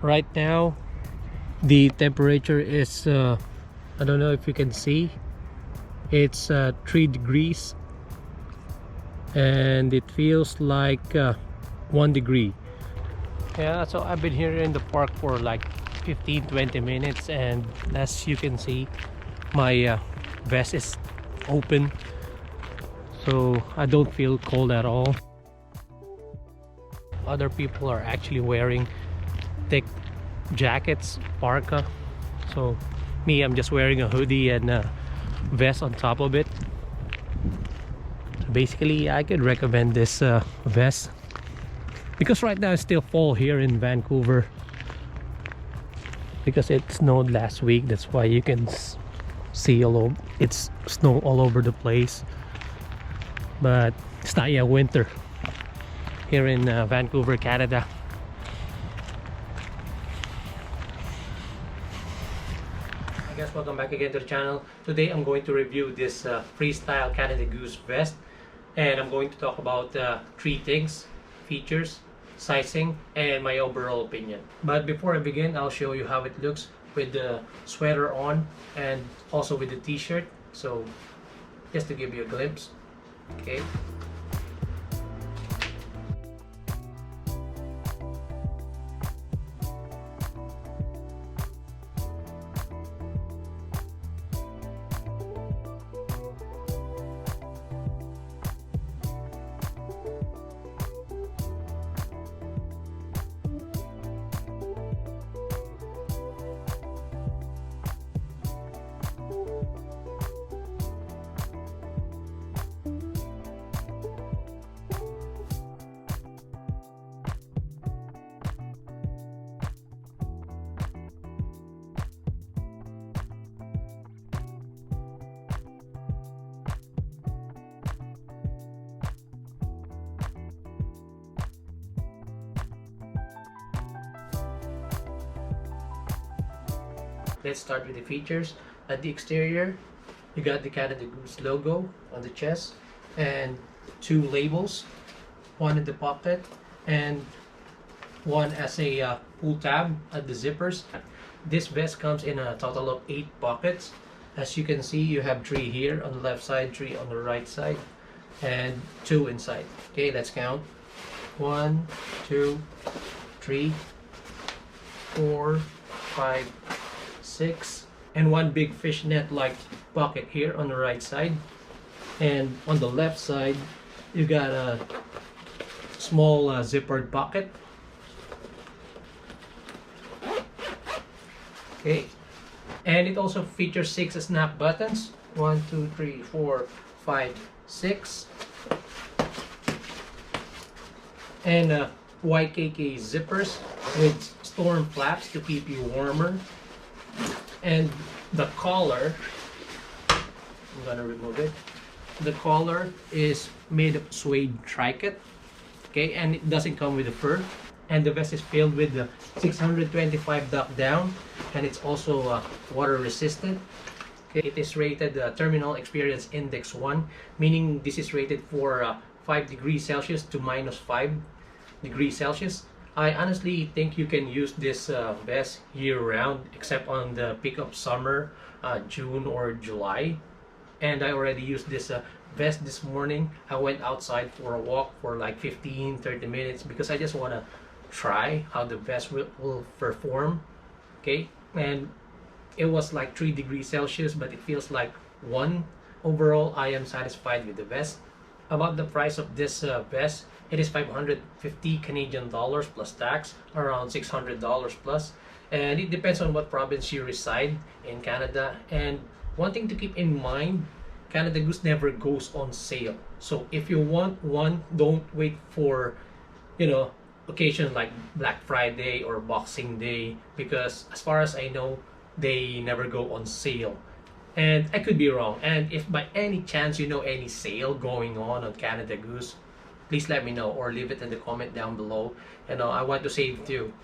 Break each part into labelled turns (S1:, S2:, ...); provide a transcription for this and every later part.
S1: Right now the temperature is I don't know if you can see, it's 3 degrees and it feels like 1 degree. Yeah, so I've been here in the park for like 15-20 minutes, and as you can see, my vest is open, so I don't feel cold at all. Other people are actually wearing thick jackets, parka. So me, I'm just wearing a hoodie and a vest on top of it. So basically I could recommend this vest, because right now it's still fall here in Vancouver, because it snowed last week. That's why you can see it's snow all over the place, but it's not yet winter here in Vancouver, Canada. Hi guys, welcome back again to the channel. Today I'm going to review this Freestyle Canada Goose vest, and I'm going to talk about 3 things: features, sizing, and my overall opinion. But before I begin, I'll show you how it looks with the sweater on and also with the t-shirt. So just to give you a glimpse. Okay. Let's start with the features. At the exterior, you got the Canada Goose logo on the chest and 2 labels, one in the pocket and one as a pull tab at the zippers. This vest comes in a total of 8 pockets. As you can see, you have 3 here on the left side, 3 on the right side, and 2 inside. Okay, let's count. 1, 2, 3, 4, 5, 6, and 1 big fishnet like pocket here on the right side, and on the left side you got a small zippered pocket. Okay, and it also features 6 snap buttons, 1, 2, 3, 4, 5, 6, and YKK zippers with storm flaps to keep you warmer. And the collar, I'm gonna remove it. The collar is made of suede tricut. Okay, and it doesn't come with the fur. And the vest is filled with the 625 duck down, and it's also water resistant. Okay, it is rated Terminal Experience Index 1, meaning this is rated for 5 degrees Celsius to -5 degrees Celsius. I honestly think you can use this vest year-round, except on the peak of summer, June or July. And I already used this vest this morning. I went outside for a walk for like 15-30 minutes because I just want to try how the vest will perform. Okay, and it was like 3 degrees Celsius, but it feels like 1. Overall, I am satisfied with the vest. About the price of this vest, it is 550 Canadian dollars plus tax, around $600 plus, and it depends on what province you reside in Canada. And one thing to keep in mind, Canada Goose never goes on sale. So if you want one, don't wait for, occasions like Black Friday or Boxing Day, because as far as I know, they never go on sale. And I could be wrong, and if by any chance you know any sale going on Canada Goose, please let me know or leave it in the comment down below. I want to save too.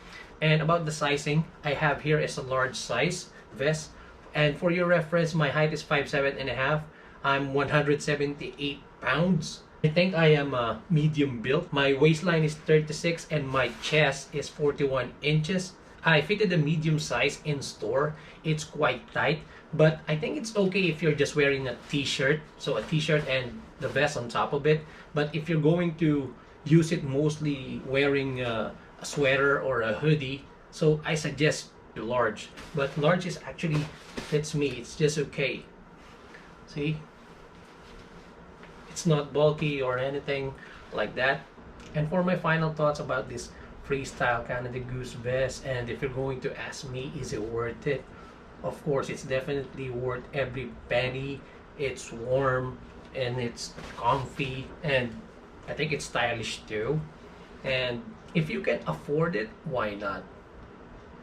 S1: And about the sizing, I have here is a large size vest, and for your reference, my height is 5'7.5". I'm 178 pounds. I think I am medium built. My waistline is 36 and my chest is 41 inches. I fitted the medium size in store. It's quite tight, but I think it's okay if you're just wearing a t-shirt. So a t-shirt and the vest on top of it. But if you're going to use it mostly wearing a sweater or a hoodie, so I suggest large. But large is actually fits me. It's just okay. See? It's not bulky or anything like that. And for my final thoughts about this freestyle Canada Goose vest, and if you're going to ask me, is it worth it? Of course, it's definitely worth every penny. It's warm and it's comfy, and I think it's stylish too. And if you can afford it, why not?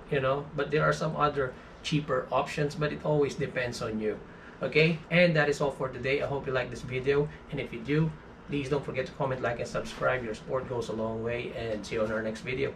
S1: You know, but there are some other cheaper options, but it always depends on you. Okay, and that is all for today. I hope you like this video, and if you do, please don't forget to comment, like, and subscribe. Your support goes a long way, and see you on our next video.